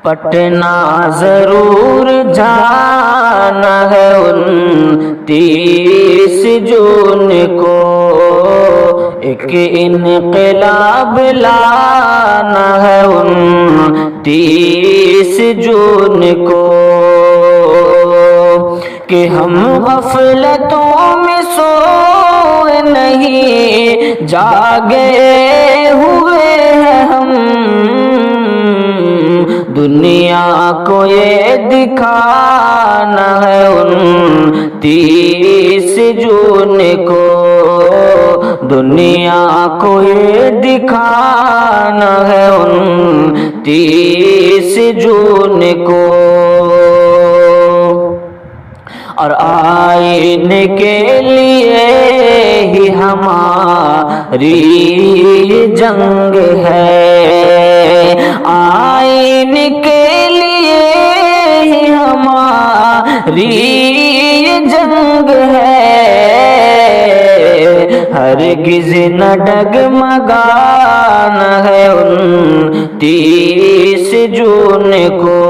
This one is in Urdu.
پٹنہ ضرور جانا ہے 29 جون کو، ایک انقلاب لانا ہے 29 جون کو، کہ ہم غفلتوں میں سوئے نہیں، جاگے ہوئے ہیں ہم، دنیا کو یہ دکھانا ہے 29 جون کو، دنیا کو یہ دکھانا ہے 29 جون کو، اور آئینے کے لیے ہی ہماری جنگ ہے، آئینے کے لیے ہی ہماری جنگ ہے، ہرگز نہ ڈگمگانا ہے 29 جون کو،